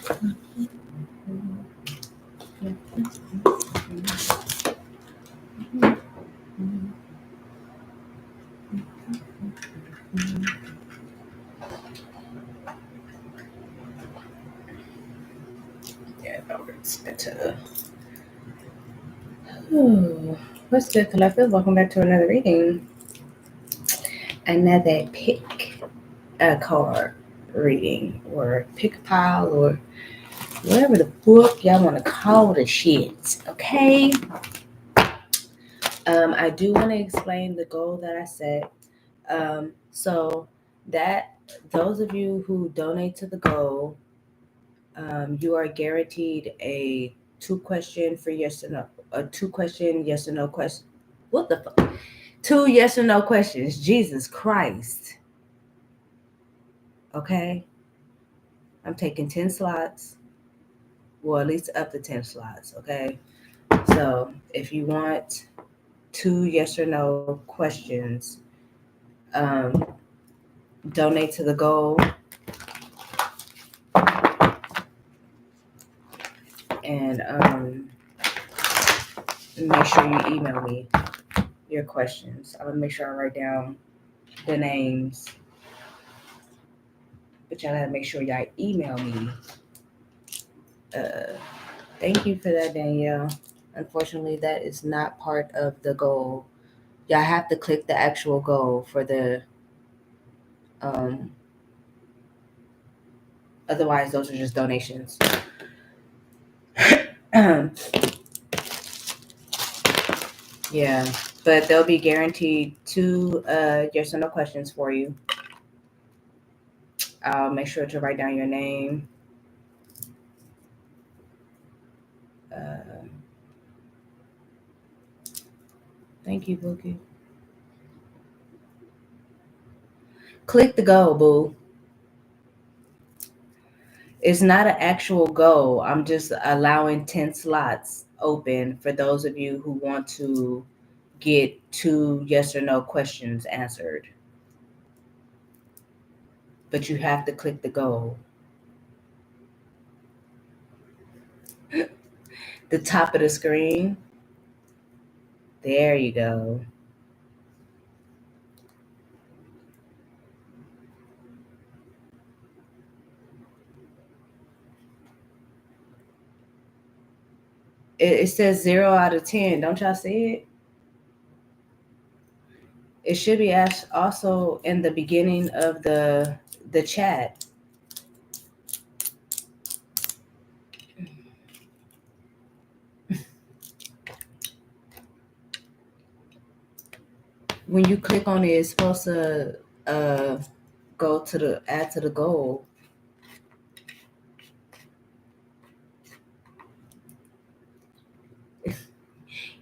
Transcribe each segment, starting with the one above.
Yeah, that works better. Ooh, what's good, collective? Welcome back to another reading. Another pick a card reading, or pick a pile, or whatever the book y'all want to call the shit. Okay. I do want to explain the goal that I set. So that those of you who donate to the goal, you are guaranteed a 2-question for yes or no, a 2-question yes or no question. What the fuck? 2 yes or no questions. Jesus Christ. Okay, I'm taking 10 slots. Well, at least up to 10 slots. Okay, so if you want 2 yes or no questions, um, donate to the goal, and make sure you email me your questions. I'm gonna make sure I write down the names, but y'all gotta make sure y'all email me. Thank you for that, Danielle. Unfortunately, that is not part of the goal. Y'all have to click the actual goal for the. Um, Otherwise, those are just donations. Yeah, but they'll be guaranteed 2 yes or no questions for you. I'll make sure to write down your name. Uh, Thank you, Bookie. Click the goal, boo. It's not an actual goal. I'm just allowing 10 slots open for those of you who want to get 2 yes or no questions answered. But you have to click the goal. The top of the screen. There you go. It says 0 out of 10. Don't y'all see it? It should be also in the beginning of the chat. When you click on it, it's supposed to go to the add to the goal.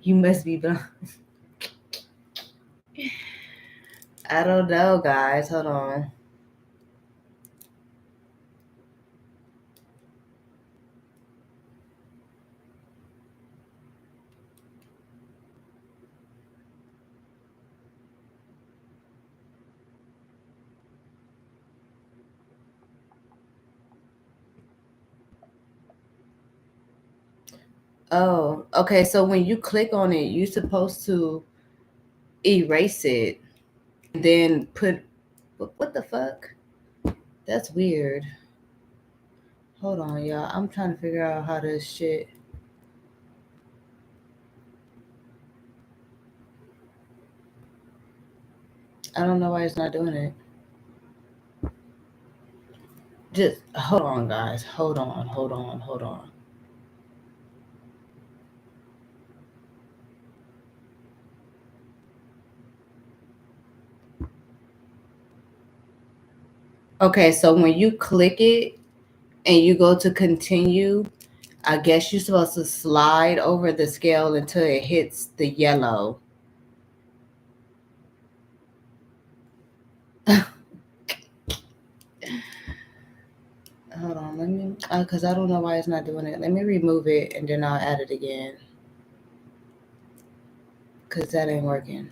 You must be blind. I don't know, guys. Hold on. Oh, okay. So when you click on it, you're supposed to erase it and then put. What the fuck? That's weird. Hold on, y'all. I'm trying to figure out how this shit. I don't know why it's not doing it. Just hold on, guys. Hold on. Okay, so when you click it and you go to continue, I guess you're supposed to slide over the scale until it hits the yellow. Hold on, let me, because I don't know why it's not doing it. Let me remove it and then I'll add it again. Because that ain't working.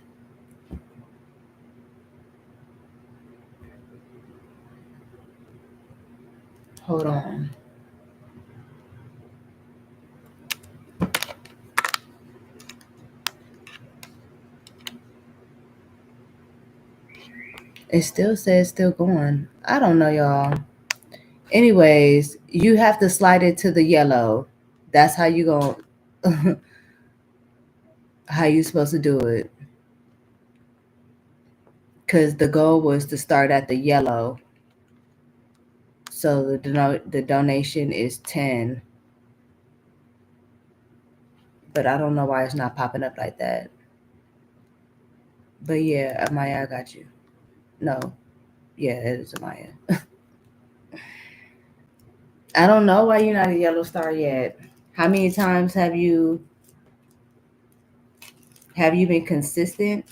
Hold on. It still says still going. I don't know, y'all. Anyways, you have to slide it to the yellow. That's how you going how you supposed to do it. Cause the goal was to start at the yellow. So the donation is 10. But I don't know why it's not popping up like that. But yeah, Amaya, I got you. No. Yeah, it is Amaya. I don't know why you're not a yellow star yet. How many times have you been consistent?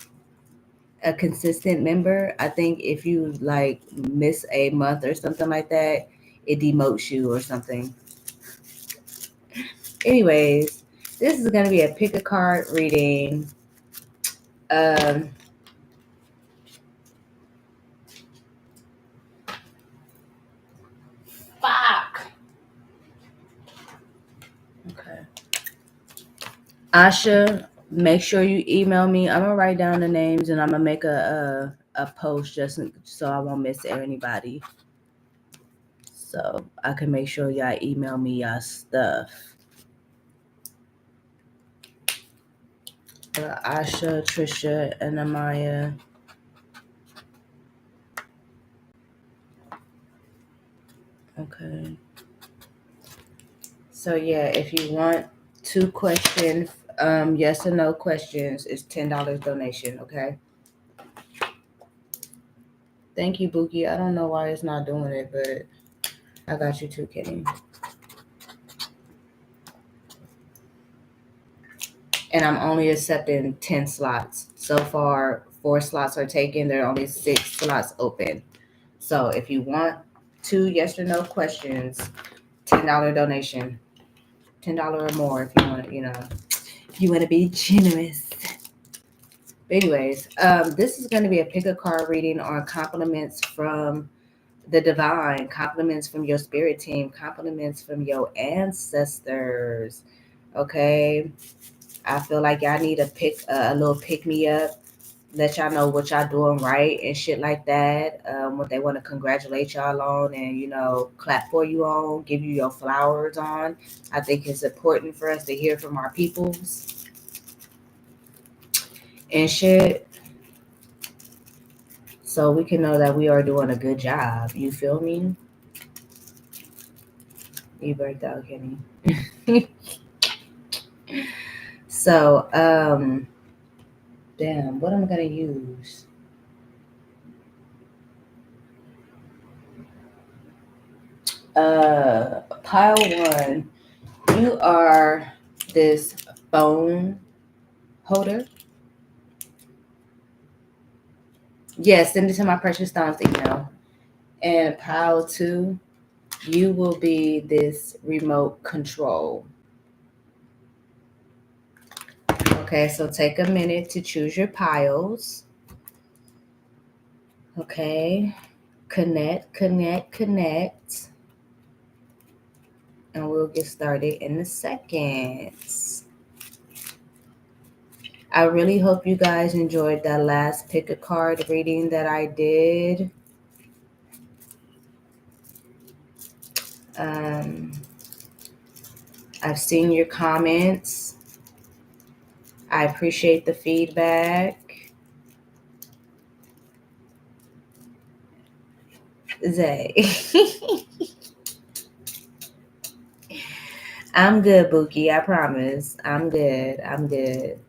A consistent member? I think if you like miss a month or something like that, it demotes you or something. Anyways, this is gonna be a pick a card reading. Um Fuck. Okay. Asha, make sure you email me. I'm gonna write down the names and I'm gonna make a post just so I won't miss anybody. So I can make sure y'all email me y'all stuff. Asha, Trisha, and Amaya. Okay. So yeah, if you want 2 questions, yes or no questions, it's $10 donation. Okay. Thank you, Bookie. I don't know why it's not doing it, but I got you too, Kenny. And I'm only accepting 10 slots. So far, 4 slots are taken. There are only 6 slots open. So if you want 2 yes or no questions, $10 donation. $10 or more if you want to, if you want to be generous. But anyways, this is going to be a pick a card reading on compliments from the divine, compliments from your spirit team, compliments from your ancestors. Okay. I feel like y'all need a little pick me up, let y'all know what y'all doing right and shit like that. What they want to congratulate y'all on and clap for you on, give you your flowers on. I think it's important for us to hear from our peoples and shit, so we can know that we are doing a good job. You feel me? You burnt out, Kenny. So, damn, what am I gonna use? Pile one. You are this phone holder. Yes, send it to my precious stones email. And pile two, you will be this remote control. Okay, so take a minute to choose your piles. Okay, connect. And we'll get started in a second. I really hope you guys enjoyed that last pick a card reading that I did. I've seen your comments. I appreciate the feedback. Zay. I'm good, Bookie. I promise. I'm good. I'm good.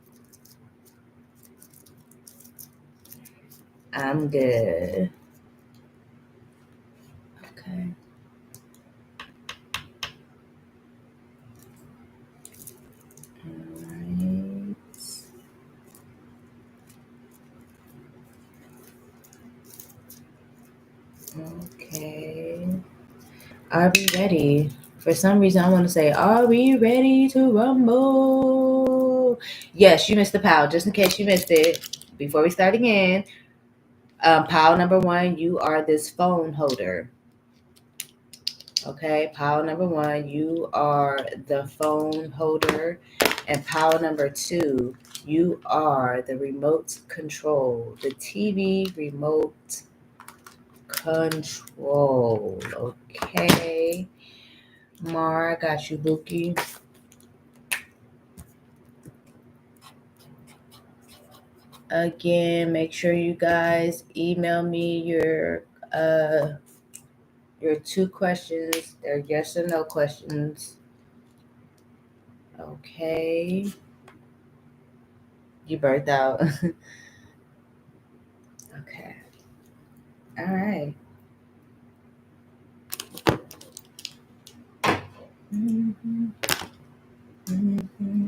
I'm good. Okay. All right. Okay. Are we ready? For some reason, I want to say, are we ready to rumble? Yes, you missed the pile. Just in case you missed it, before we start again, pile number one, you are this phone holder. Okay, pile number one, you are the phone holder. And pile number two, you are the remote control, the TV remote control. Okay. Mara, got you, Bookie. Again, make sure you guys email me your 2 questions. They're yes or no questions. Okay. You birthed out. Okay. All right. Mm-hmm. Mm-hmm.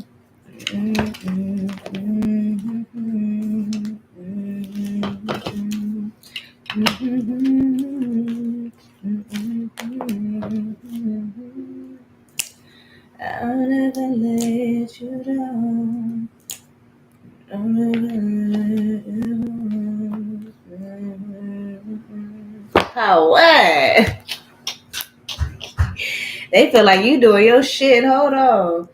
I'll never let you down. I'll never let you down. Oh, what? They feel like you doing your shit. Hold on.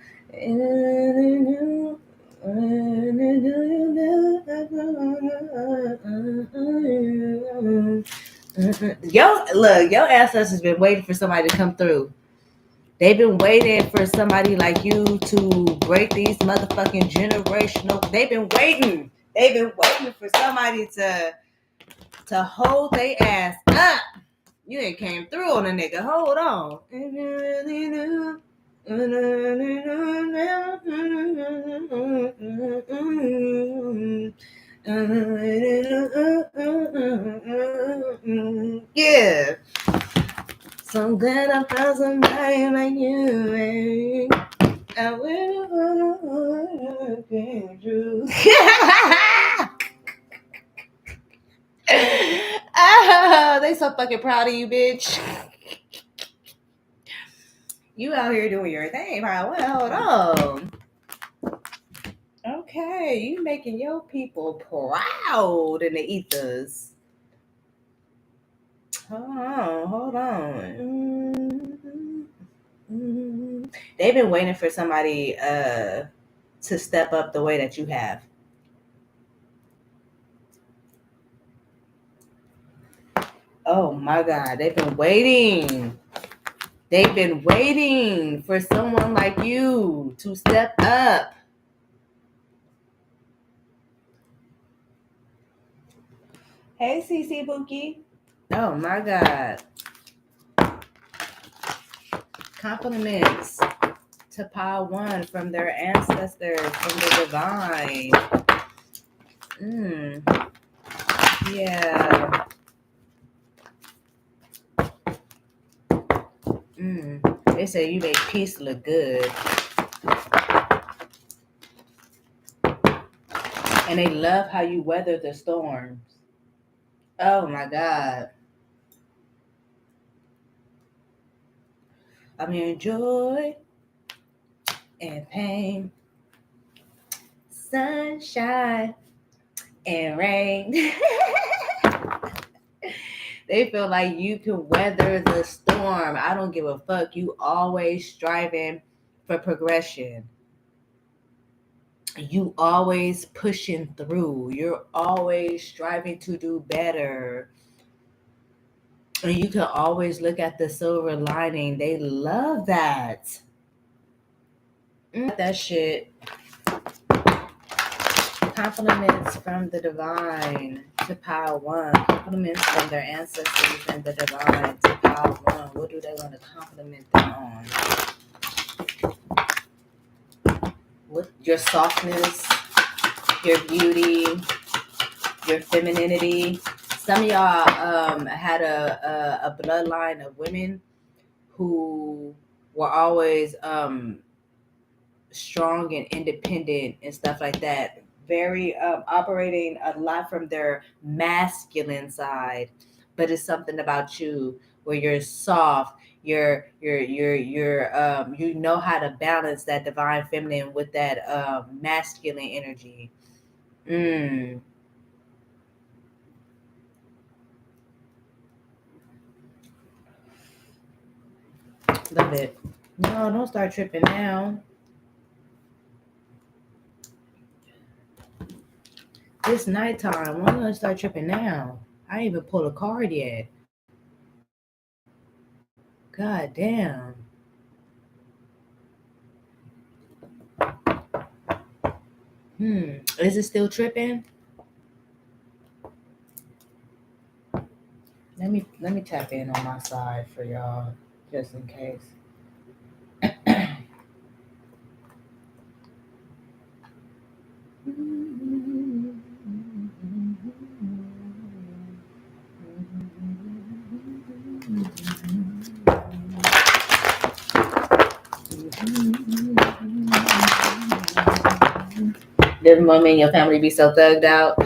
Your ancestors been waiting for somebody to come through. They've been waiting for somebody like you to break these motherfucking generational. They've been waiting. They've been waiting for somebody to hold their ass up. You ain't came through on a nigga. Hold on. Yeah. So I'm glad I found somebody like you. I will you. Oh, they so fucking proud of you, bitch. You out here doing your thing, right? Well, hold on. Okay, you making your people proud in the ethers. Hold on. They've been waiting for somebody to step up the way that you have. Oh my God, they've been waiting. They've been waiting for someone like you to step up. Hey, CC Bookie. Oh my God. Compliments to Pile One from their ancestors, from the divine. Yeah. They say you make peace look good. And they love how you weather the storms. Oh my God. I'm hearing joy and pain, sunshine and rain. They feel like you can weather the storm. I don't give a fuck. You always striving for progression. You always pushing through. You're always striving to do better. And you can always look at the silver lining. They love that. That shit. Compliments from the divine to Pile One. Compliments from their ancestors and the divine to Pile One. What do they want to compliment them on? What, your softness, your beauty, your femininity. Some of y'all had a bloodline of women who were always strong and independent and stuff like that. Very operating a lot from their masculine side, but it's something about you where you're soft. You know how to balance that divine feminine with that masculine energy. Love it. No, don't start tripping now. It's nighttime. Why don't I start tripping now? I ain't even pulled a card yet. God damn. Is it still tripping? Let me tap in on my side for y'all, just in case. Does mommy and your family be so thugged out?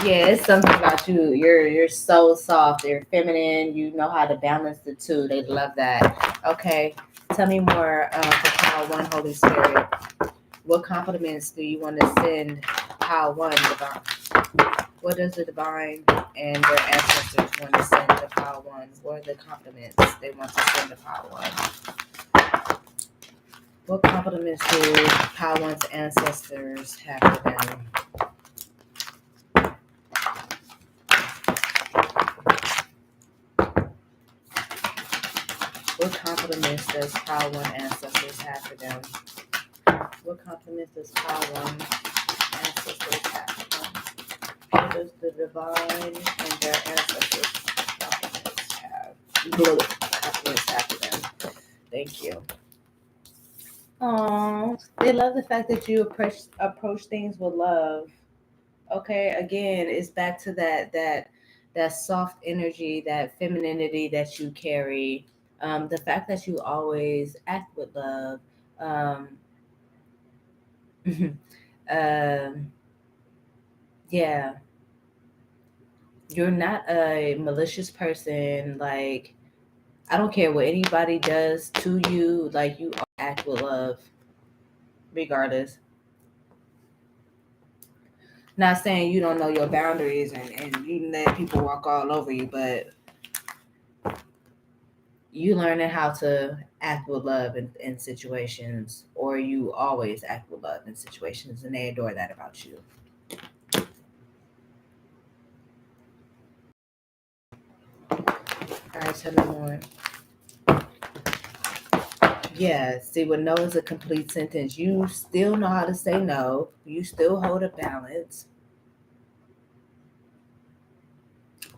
Yeah, it's something about you. You're so soft. You're feminine. You know how to balance the two. They love that. Okay, tell me more for Power One, Holy Spirit. What compliments do you want to send Power One, Divine? What does the Divine and their ancestors want to send to Power One? What are the compliments they want to send to Power One? What compliments do Power One's ancestors have for them? What compliments does Power One ancestors have for them? What compliments does Power One ancestors have for them? What does the Divine and their ancestors compliments have? Compliments have for them. Thank you. Oh, they love the fact that you approach things with love. Okay, again, it's back to that soft energy, that femininity that you carry. The fact that you always act with love. Um, um, yeah, you're not a malicious person. Like, I don't care what anybody does to you. Like, you act with love, regardless. Not saying you don't know your boundaries and you let people walk all over you, but you learning how to act with love in situations, or you always act with love in situations, and they adore that about you. All right, tell me more. Yeah, see, with no is a complete sentence. You still know how to say no. You still hold a balance.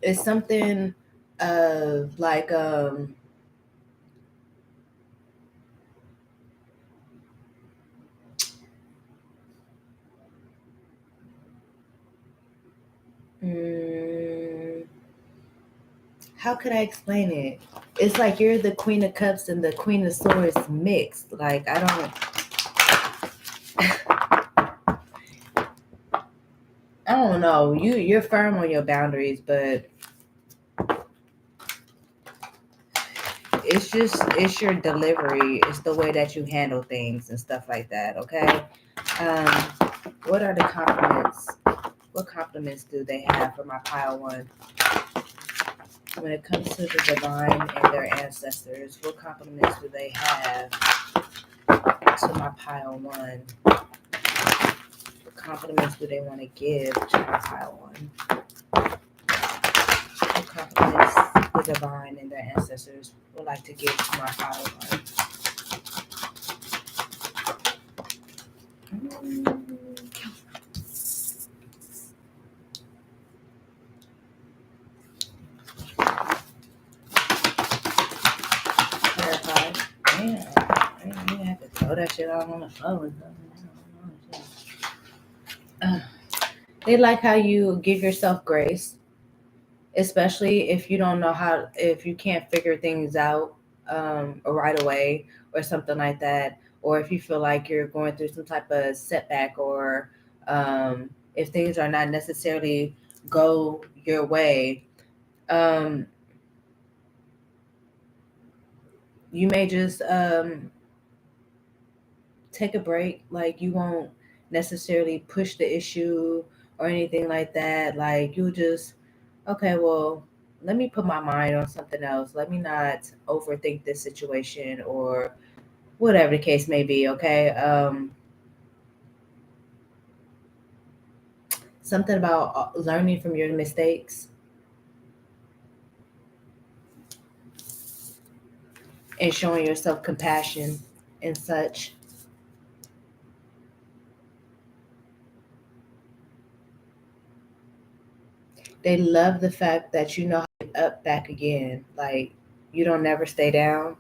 It's something of like mm, how could I explain it? It's like you're the Queen of Cups and the Queen of Swords mixed. Like I don't know. You're firm on your boundaries, but it's your delivery. It's the way that you handle things and stuff like that. Okay. Um, what are the compliments? What compliments do they have for my pile one? When it comes to the divine and their ancestors, what compliments do they have to my pile one? What compliments do they want to give to my pile one? What compliments the divine and their ancestors would like to give to my pile one? Clarify. Damn, I didn't even have to throw that shit out on the phone. Uh, They like how you give yourself grace, especially if you don't know how, if you can't figure things out right away or something like that, or if you feel like you're going through some type of setback, or if things are not necessarily go your way. Um, you may just take a break. Like, you won't necessarily push the issue or anything like that. Like, you just, okay, well, let me put my mind on something else. Let me not overthink this situation, or whatever the case may be. Okay. Something about learning from your mistakes. and showing yourself compassion and such. They love the fact that you know how to get up back again. Like, you don't never stay down.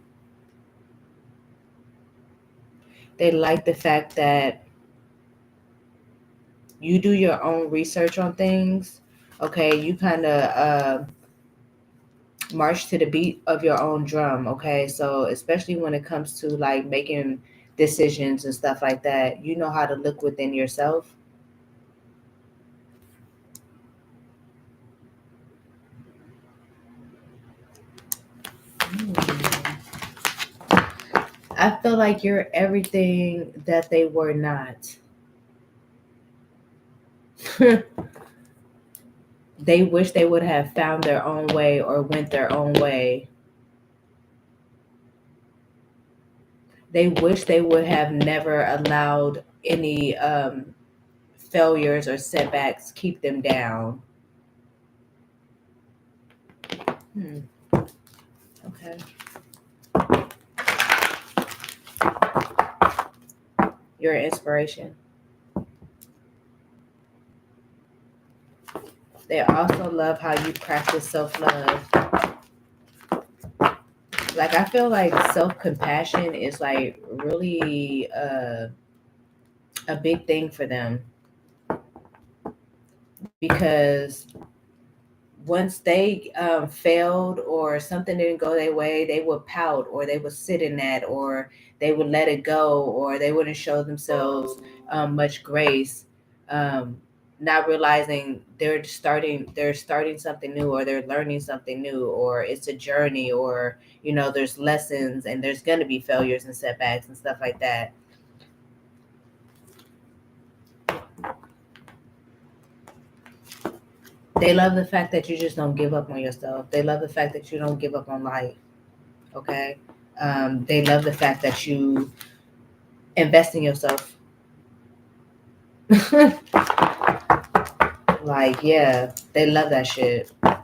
They like the fact that you do your own research on things. Okay, you kind of march to the beat of your own drum. Okay, so especially when it comes to like making decisions and stuff like that, you know how to look within yourself. Mm. I feel like you're everything that they were not. They wish they would have found their own way or went their own way. They wish they would have never allowed any failures or setbacks keep them down. Hmm. Okay. You're an inspiration. They also love how you practice self love. Like, I feel like self compassion is like really a big thing for them, because once they failed or something didn't go their way, they would pout or they would sit in that, or they would let it go, or they wouldn't show themselves much grace, um, not realizing they're starting something new, or they're learning something new, or it's a journey, or there's lessons and there's going to be failures and setbacks and stuff like that. They love the fact that you just don't give up on yourself. They love the fact that you don't give up on life. Okay. They love the fact that you invest in yourself. Like, yeah, they love that shit. All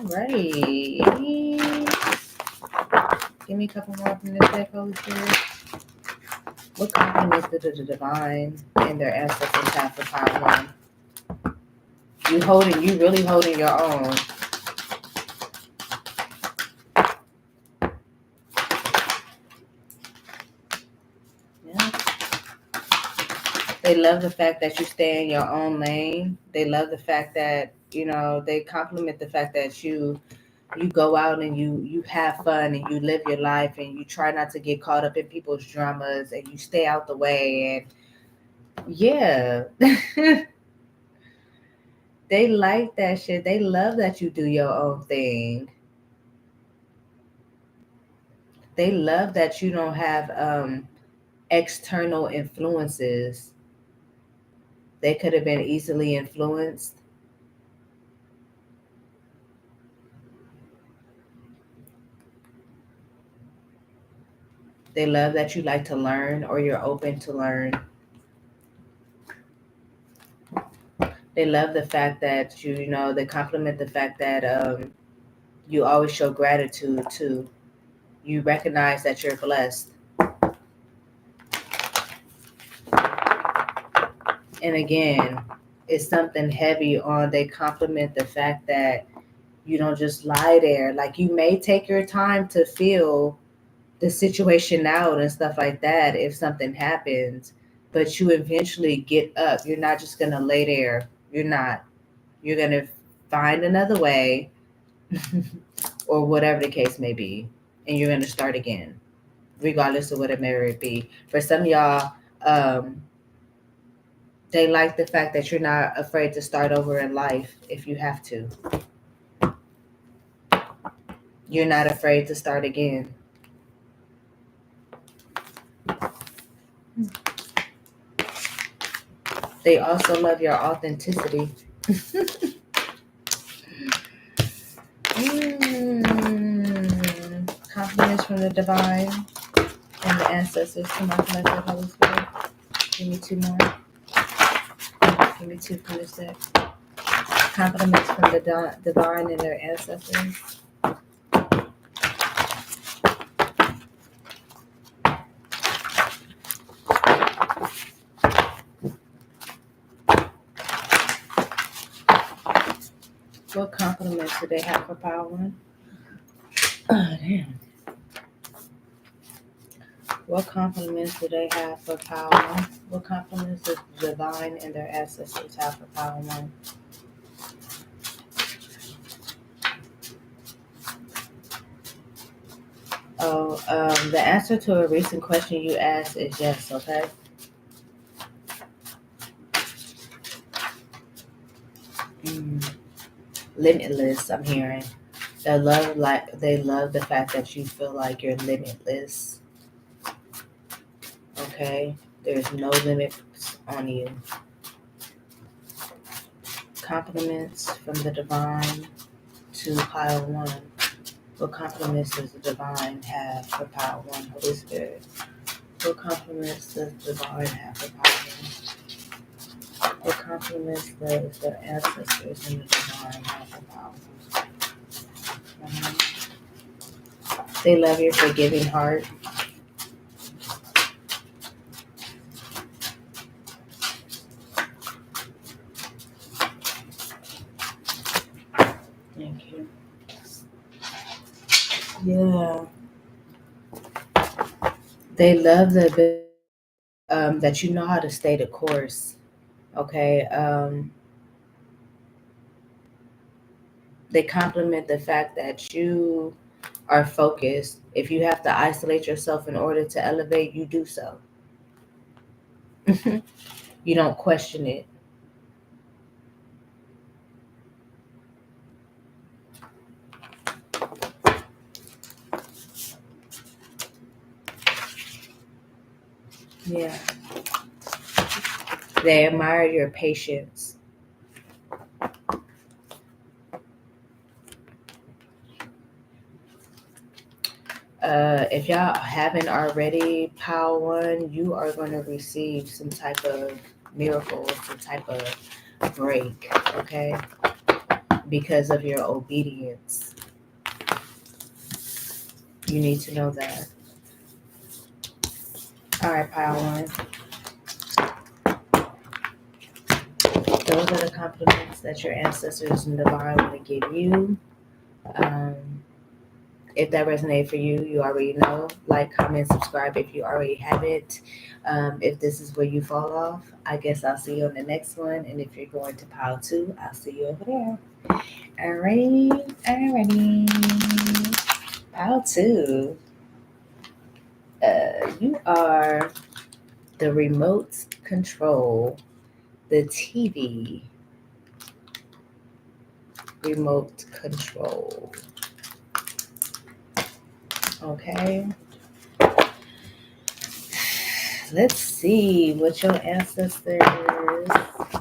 right. Give me a couple more from this deck, Holy Spirit. What compliments did the divine and their ancestors have for pile one? You really holding your own. Yeah. They love the fact that you stay in your own lane. They love the fact that, they compliment the fact that you go out and you have fun and you live your life and you try not to get caught up in people's dramas and you stay out the way, and yeah. They like that shit. They love that you do your own thing. They love that you don't have external influences. They could have been easily influenced. They love that you like to learn or you're open to learn. They love the fact that they compliment the fact that you always show gratitude too. You recognize that you're blessed. And again, it's something heavy on, they compliment the fact that you don't just lie there. Like, you may take your time to feel the situation out and stuff like that if something happens, but you eventually get up. You're not just going to lay there. You're not. You're going to find another way or whatever the case may be, and you're going to start again, regardless of what it may be. For some of y'all, they like the fact that you're not afraid to start over in life if you have to. You're not afraid to start again. They also love your authenticity. Compliments from the divine and the ancestors to my collective Holy Spirit. Give me two more. Give me two from this deck. Compliments from the divine and their ancestors. compliments do they have for Power One? Oh, damn. What compliments do they have for Power One? What compliments does Divine and their ancestors have for Power One? Oh, the answer to a recent question you asked is yes, okay? Limitless, I'm hearing. They love the fact that you feel like you're limitless. Okay? There's no limits on you. Compliments from the divine to Pile One. What compliments does the divine have for Pile One, Holy Spirit? What compliments does the divine have for Pile One? What compliments does the ancestors and the divine have for Pile One? They love your forgiving heart. Thank you. Yeah. They love that you know how to stay the course. Okay. They compliment the fact that you are focused. If you have to isolate yourself in order to elevate, you do so. You don't question it. Yeah. They admire your patience. If y'all haven't already, Power One, you are going to receive some type of miracle, some type of break, okay? Because of your obedience. You need to know that. All right, Power One. Those are the compliments that your ancestors and divine want to give you. If that resonated for you, you already know. Like, comment, subscribe if you already have it. If this is where you fall off, I guess I'll see you on the next one. And if you're going to Pile 2, I'll see you over there. Alrighty. Pile 2. You are the remote control, the TV remote control. Okay. Let's see what your ancestors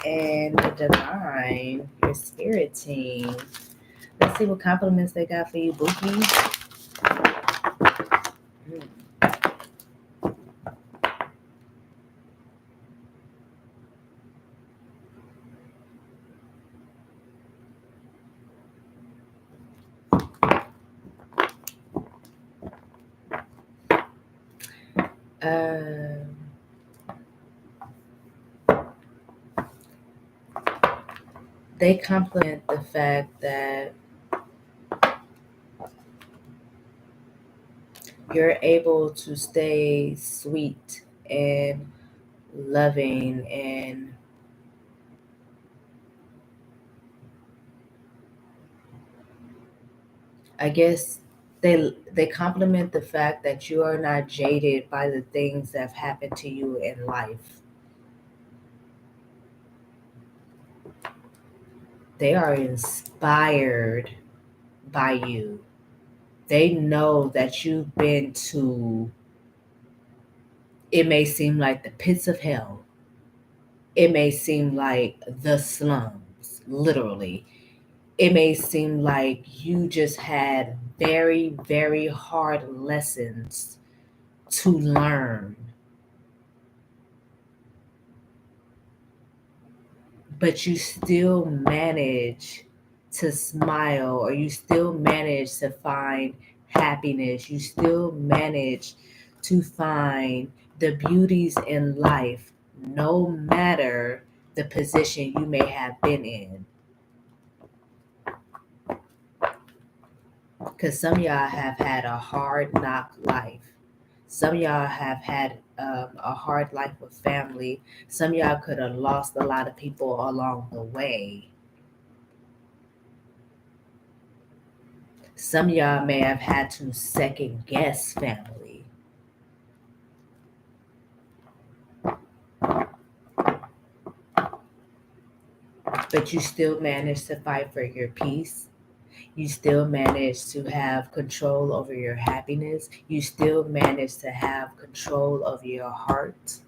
and the divine, your spirit team. Let's see what compliments they got for you, Bookie. They compliment the fact that you're able to stay sweet and loving, and I guess they compliment the fact that you are not jaded by the things that have happened to you in life. They are inspired by you. They know that you've been to, it may seem like the pits of hell. It may seem like the slums, literally. It may seem like you just had very, very hard lessons to learn. But you still manage to smile, or you still manage to find happiness. You still manage to find the beauties in life, no matter the position you may have been in. Because some of y'all have had a hard knock life. Some of y'all have had a hard life with family. Some of y'all could have lost a lot of people along the way. Some of y'all may have had to second guess family. But you still managed to fight for your peace. You still manage to have control over your happiness. You still manage to have control over your heart.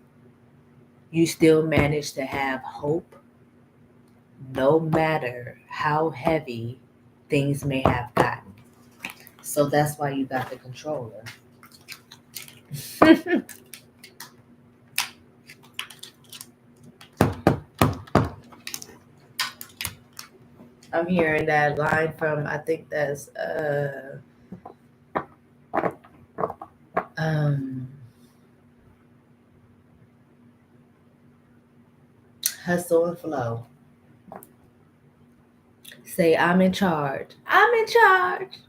You still manage to have hope no matter how heavy things may have gotten. So that's why you got the controller. I'm hearing that line from, I think that's um Hustle and Flow. Say I'm in charge. I'm in charge.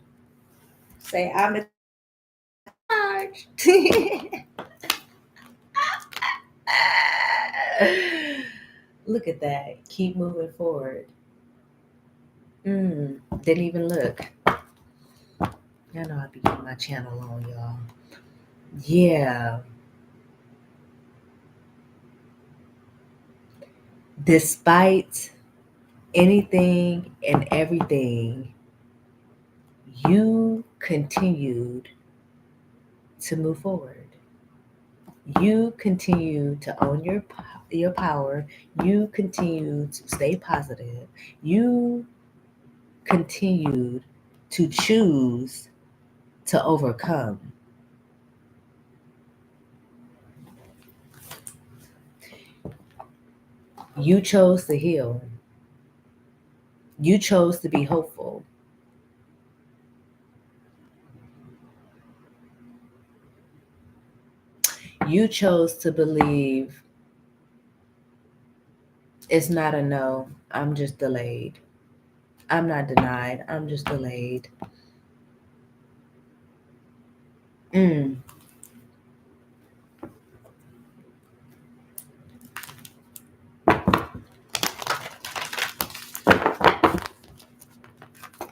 Say I'm in charge. Look at that. Keep moving forward. Didn't even look. Y'all know I be getting my channel on, y'all. Yeah. Despite anything and everything, you continued to move forward. You continue to own your power. You continue to stay positive. You continued to choose to overcome. You chose to heal. You chose to be hopeful. You chose to believe it's not a no, I'm just delayed. I'm not denied, I'm just delayed. Mm,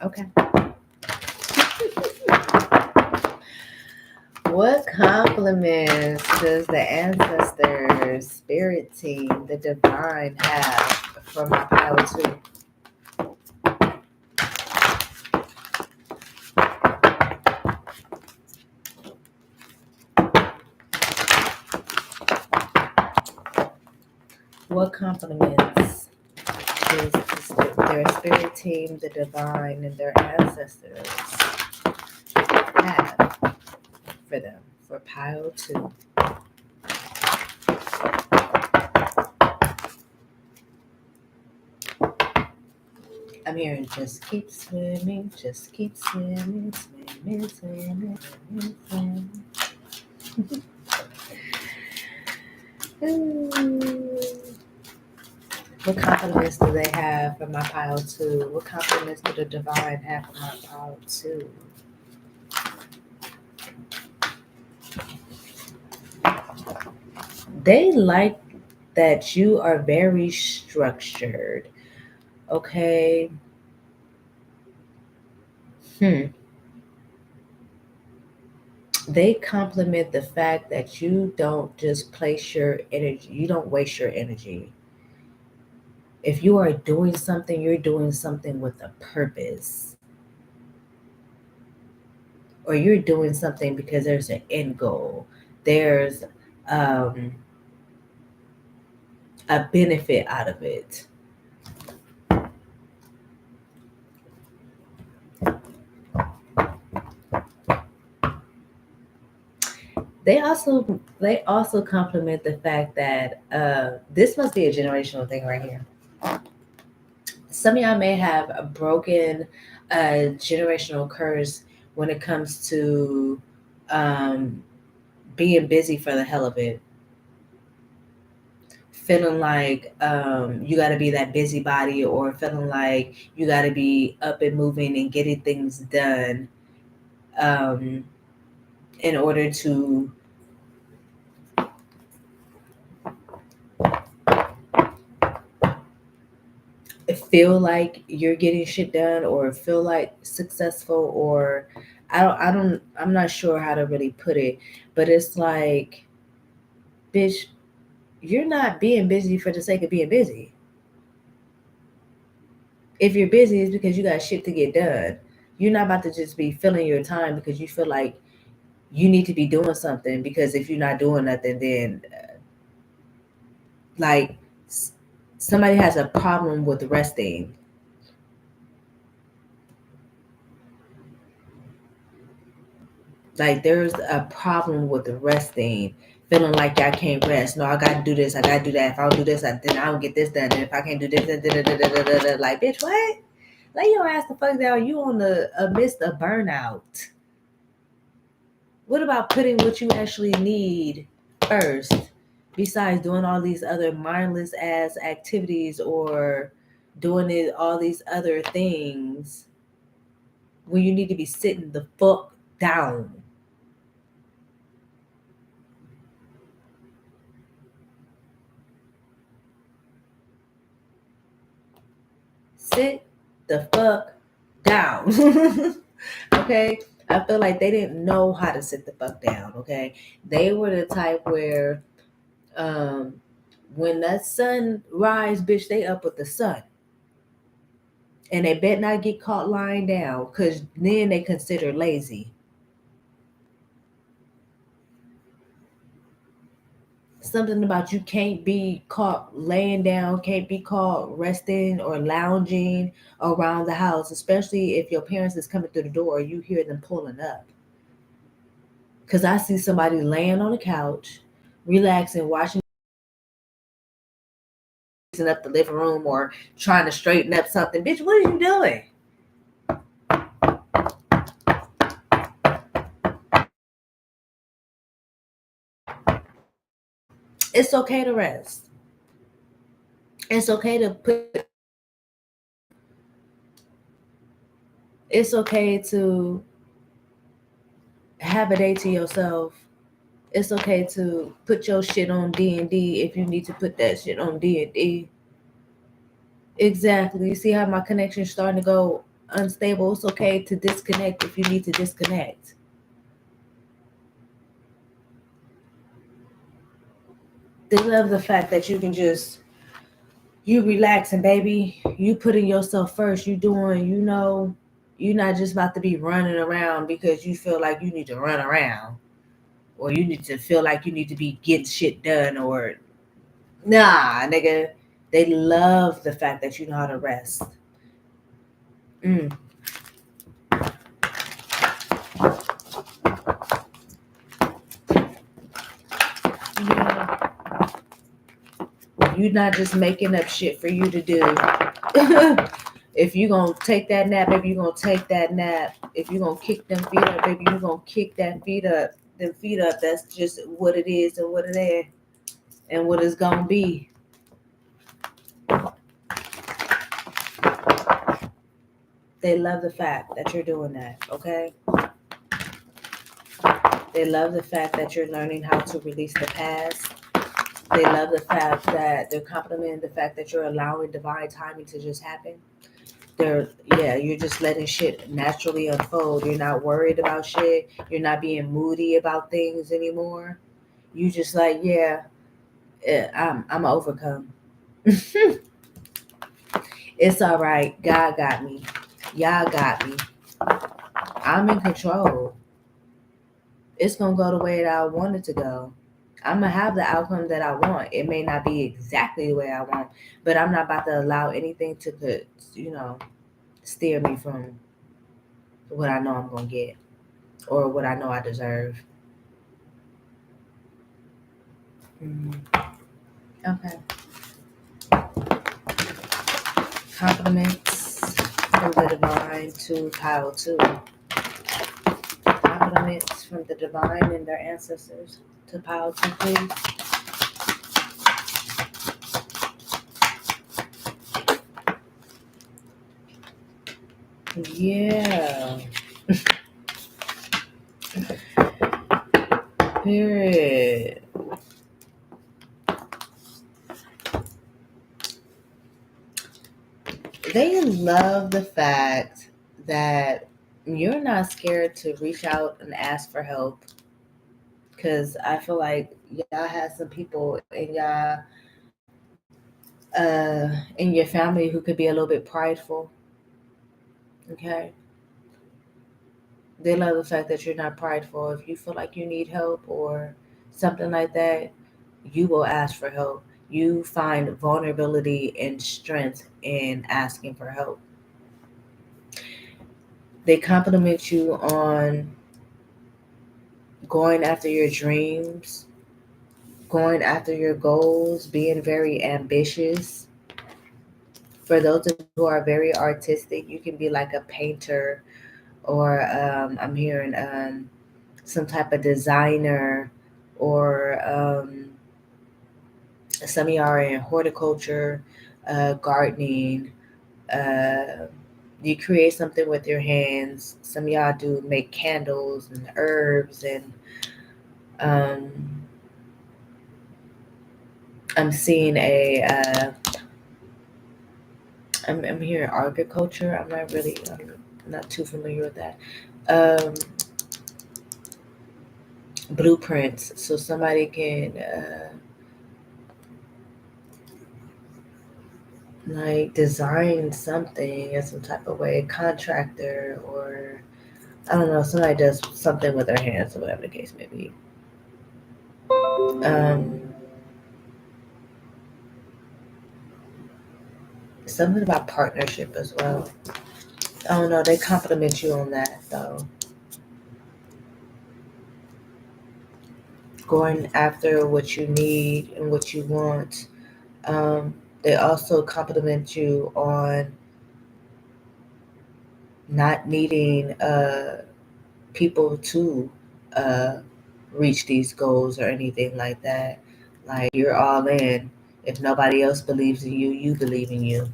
okay. What compliments does the ancestors, spirit team, the divine have for my power too? What compliments does their spirit team, the divine, and their ancestors have for them for pile two? I'm hearing just keep swimming, just keep swimming, swimming, swimming, swimming, swimming. Ooh. What compliments do they have for my pile two? What compliments do the divine have for my pile two? They like that you are very structured. Okay. They compliment the fact that you don't just place your energy, you don't waste your energy. If you are doing something, you're doing something with a purpose. Or you're doing something because there's an end goal. There's um, a benefit out of it. They also compliment the fact that this must be a generational thing right here. Some of y'all may have a broken generational curse when it comes to um, being busy for the hell of it, feeling like you got to be that busybody, or feeling like you got to be up and moving and getting things done in order to feel like you're getting shit done or feel like successful, or I'm not sure how to really put it, but it's like, bitch, you're not being busy for the sake of being busy. If you're busy, it's because you got shit to get done. You're not about to just be filling your time because you feel like you need to be doing something, because if you're not doing nothing, then like somebody has a problem with resting. Like there's a problem with resting, feeling like y'all can't rest. No, I gotta do this, I gotta do that. If I don't do this, then I don't get this done. And if I can't do this, like, bitch, what? Lay your ass the fuck down. You on the amidst of burnout. What about putting what you actually need first, besides doing all these other mindless ass activities or doing it all these other things when you need to be sitting the fuck down? Sit the fuck down. Okay? I feel like they didn't know how to sit the fuck down. Okay? They were the type where um when that sun rise, bitch, they up with the sun. And they bet not get caught lying down, because then they consider lazy. Something about you can't be caught laying down, can't be caught resting or lounging around the house, especially if your parents is coming through the door, you hear them pulling up. Because I see somebody laying on the couch, relaxing, watching up the living room or trying to straighten up something. Bitch, what are you doing? It's okay to rest. It's okay to put, it's okay to have a day to yourself. It's okay to put your shit on D&D if you need to put that shit on D&D. Exactly. You see how my connection's starting to go unstable? It's okay to disconnect if you need to disconnect. They love the fact that you can just, you relaxing, baby. You putting yourself first. You doing, you're not just about to be running around because you feel like you need to run around, or you need to feel like you need to be getting shit done, or nah, nigga. They love the fact that you know how to rest. Mm. Yeah. You're not just making up shit for you to do. If you gonna take that nap, baby, you gonna take that nap. If you gonna kick them feet up, baby, you gonna kick that feet up. Them feet up. That's just what it is and what it is and what it's gonna be. They love the fact that you're doing that, okay? They love the fact that you're learning how to release the past. They love the fact that they're complimenting the fact that you're allowing divine timing to just happen. You're just letting shit naturally unfold. You're not worried about shit. You're not being moody about things anymore. You just like, I'm overcome. It's all right. God got me. Y'all got me. I'm in control. It's gonna go the way that I want it to go. I'm gonna have the outcome that I want. It may not be exactly the way I want, but I'm not about to allow anything to put, steer me from what I know I'm gonna get or what I know I deserve. Okay. Compliments from the divine to pile two. Compliments from the divine and their ancestors to pile two, please. Yeah. Period. They love the fact that you're not scared to reach out and ask for help. Because I feel like y'all have some people in your family who could be a little bit prideful. Okay. They love the fact that you're not prideful. If you feel like you need help or something like that, you will ask for help. You find vulnerability and strength in asking for help. They compliment you on going after your dreams, going after your goals, being very ambitious. For those of you who are very artistic, you can be like a painter or I'm hearing some type of designer or some of y'all are in horticulture, gardening. Uh, you create something with your hands. Some of y'all do make candles and herbs and um, I'm seeing I'm hearing agriculture. I'm not too familiar with that. Um, Blueprints, so somebody can like design something in some type of way, contractor or I don't know, somebody does something with their hands or whatever the case may be. Um, Something about partnership as well. I don't know, they compliment you on that though. Going after what you need and what you want. They also compliment you on not needing people to uh, reach these goals or anything like that. Like you're all in. If nobody else believes in you, you believe in you.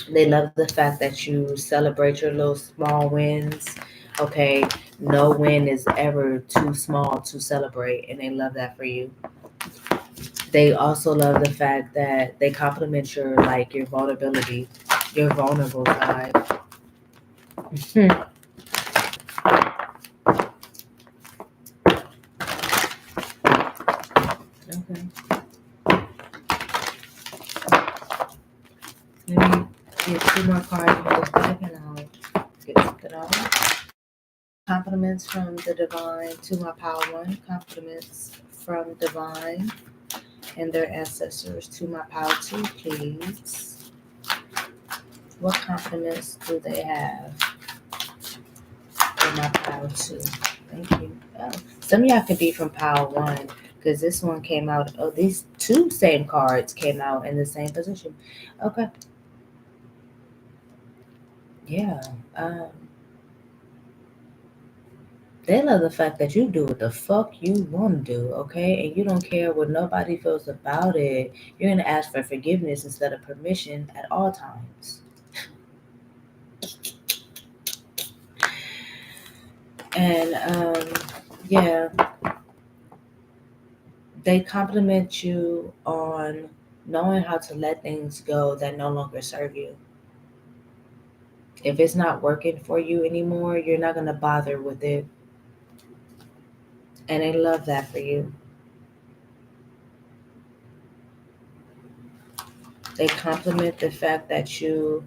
They love the fact that you celebrate your little small wins. Okay, no win is ever too small to celebrate, and they love that for you. They also love the fact that they compliment your vulnerability, your vulnerable side. Okay. Let me get two more cards from this deck and I'll get something off. Compliments from the divine to my power one. Compliments from divine and their ancestors to my power two, please. What compliments do they have for my power two? Thank you. Oh, some of y'all could be from power one because this one came out. Oh, these two same cards came out in the same position. Okay. Yeah. Um, They love the fact that you do what the fuck you want to do, okay? And you don't care what nobody feels about it. You're going to ask for forgiveness instead of permission at all times. And yeah, they compliment you on knowing how to let things go that no longer serve you. If it's not working for you anymore, you're not going to bother with it. And they love that for you. They compliment the fact that y'all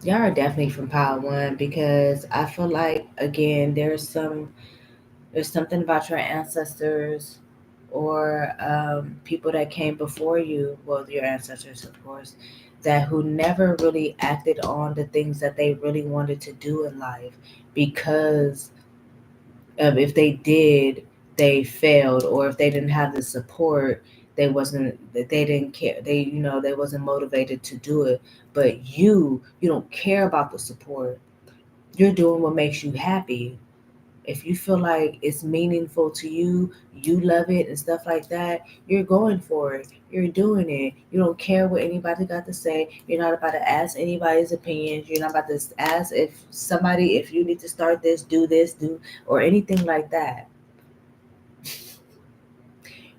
are definitely from Power One because I feel like again there's something about your ancestors or people that came before you, well your ancestors of course, that who never really acted on the things that they really wanted to do in life because if they did they failed or if they didn't have the support they didn't care they wasn't motivated to do it but you don't care about the support you're doing what makes you happy If you feel like it's meaningful to you, you love it and stuff like that, you're going for it. You're doing it. You don't care what anybody got to say. You're not about to ask anybody's opinions. You're not about to ask if you need to start this, do, or anything like that.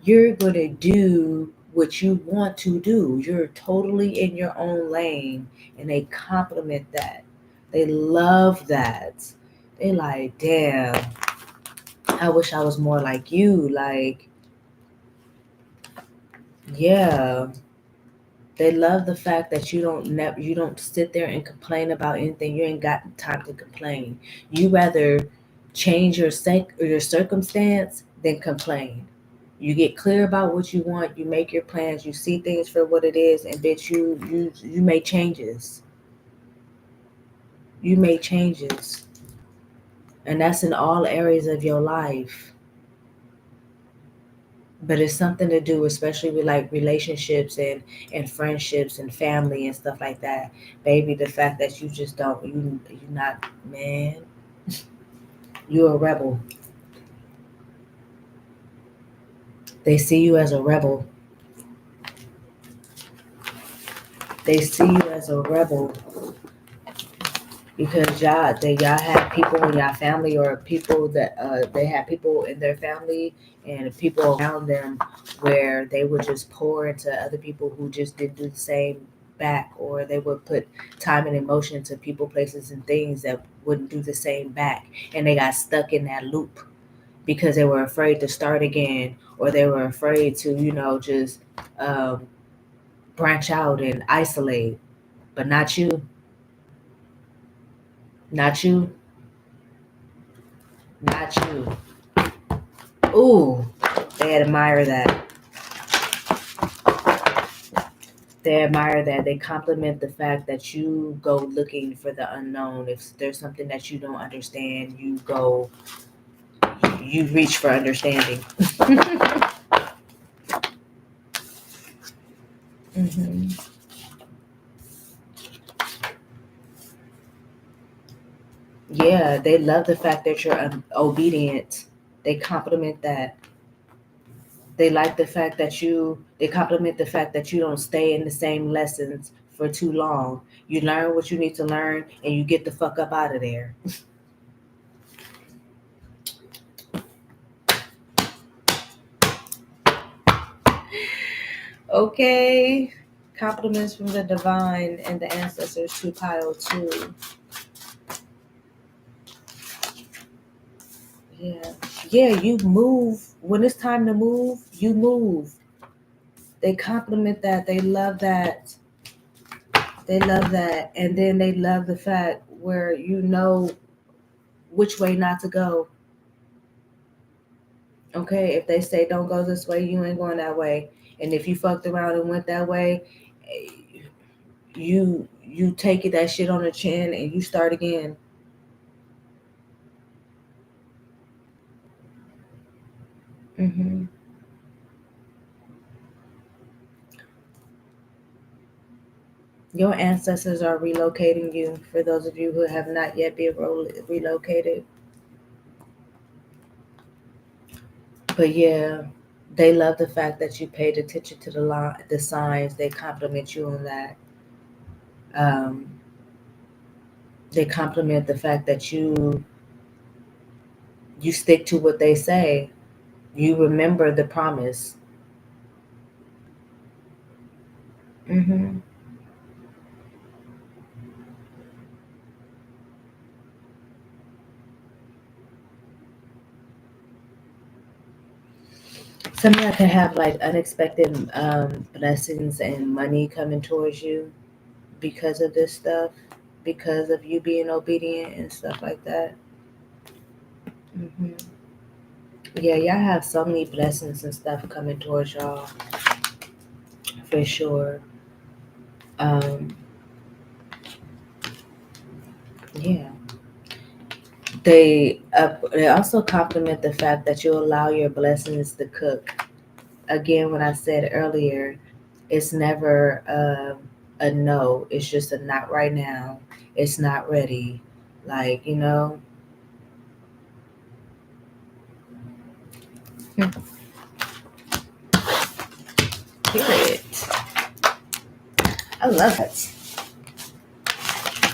You're going to do what you want to do. You're totally in your own lane, and they compliment that. They love that. They like, damn, I wish I was more like you. Like, yeah. They love the fact that you don't sit there and complain about anything. You ain't got time to complain. You rather change your circumstance than complain. You get clear about what you want. You make your plans. You see things for what it is, and bitch, you make changes. You make changes, and that's in all areas of your life. But it's something to do, especially with like relationships and friendships and family and stuff like that. Baby, the fact that you just don't you not, man, you're a rebel. They see you as a rebel. They see you as a rebel because y'all have people in y'all family, or people that they have people in their family and people around them where they would just pour into other people who just didn't do the same back, or they would put time and emotion into people, places, and things that wouldn't do the same back, and they got stuck in that loop because they were afraid to start again, or they were afraid to just um, branch out and isolate. But not you. Not you. Not you. Ooh, they admire that. They admire that. They compliment the fact that you go looking for the unknown. If there's something that you don't understand, you reach for understanding. hmm Yeah, they love the fact that you're obedient. They compliment that. They compliment the fact that you don't stay in the same lessons for too long. You learn what you need to learn and you get the fuck up out of there. Okay. Compliments from the divine and the ancestors to pile two. Yeah. Yeah, you move. When it's time to move, you move. They compliment that. They love that. They love that. And then they love the fact where you know which way not to go. Okay. If they say don't go this way, you ain't going that way. And if you fucked around and went that way, you take it that shit on the chin and you start again. hmm Your ancestors are relocating you. For those of you who have not yet been relocated, but yeah, they love the fact that you paid attention to the signs. They compliment you on that. Um, they compliment the fact that you stick to what they say. You remember the promise. hmm Some of y'all can have like unexpected blessings and money coming towards you because of this stuff, because of you being obedient and stuff like that. hmm Yeah, y'all have so many blessings and stuff coming towards y'all for sure. Um, yeah, they also compliment the fact that you allow your blessings to cook. Again, when I said earlier, it's never a no. It's just a not right now. It's not ready. Like Period. I love it.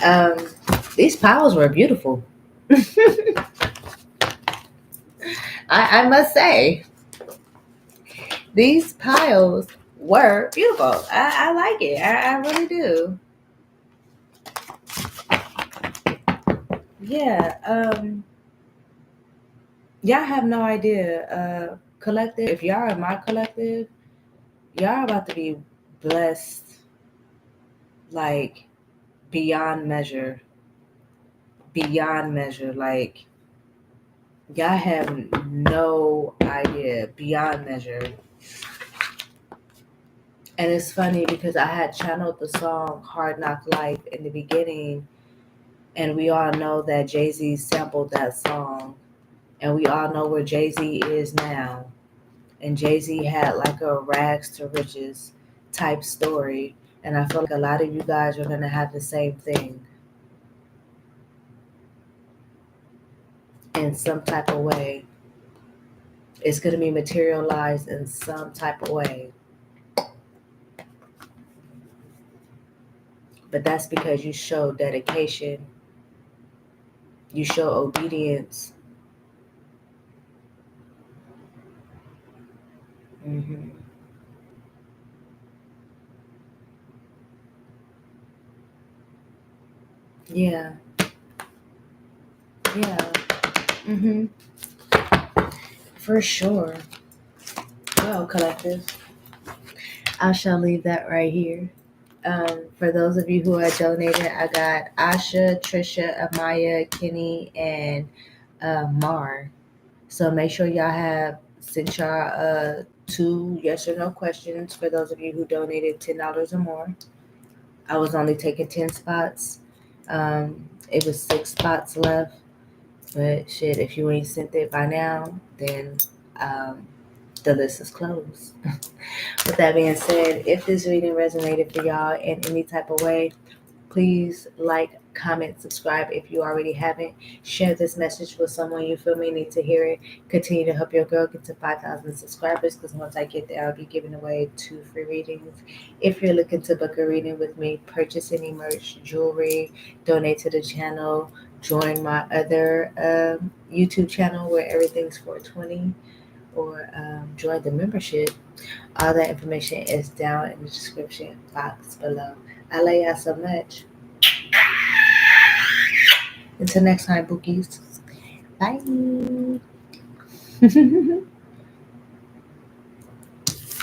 Um, these piles were beautiful. I must say, these piles were beautiful. I like it. I really do. Yeah. Y'all have no idea. Collective. If y'all are in my collective, y'all about to be blessed like beyond measure. Beyond measure. Like y'all have no idea. Beyond measure. And it's funny because I had channeled the song Hard Knock Life in the beginning, and we all know that Jay-Z sampled that song, and we all know where Jay-Z is now. And Jay-Z had like a rags to riches type story, and I feel like a lot of you guys are going to have the same thing in some type of way. It's going to be materialized in some type of way. But that's because you show dedication, you show obedience. hmm Yeah, yeah, hmm for sure. Well, collective, I shall leave that right here. For those of you who are donated, I got Asha, Trisha, Amaya, Kenny, and Mar. So make sure y'all have sent y'all 2 yes or no questions for those of you who donated $10 or more. I was only taking 10 spots. It was 6 spots left. But shit, if you ain't sent it by now, then um, the list is closed. With that being said, if this reading resonated for y'all in any type of way, please like, comment, subscribe if you already haven't. Share this message with someone you feel may need to hear it. Continue to help your girl get to 5,000 subscribers, because once I get there, I'll be giving away 2 free readings. If you're looking to book a reading with me, purchase any merch, jewelry, donate to the channel, join my other YouTube channel where everything's 420, or join the membership. All that information is down in the description box below. I love y'all so much. Until next time, bookies. Bye.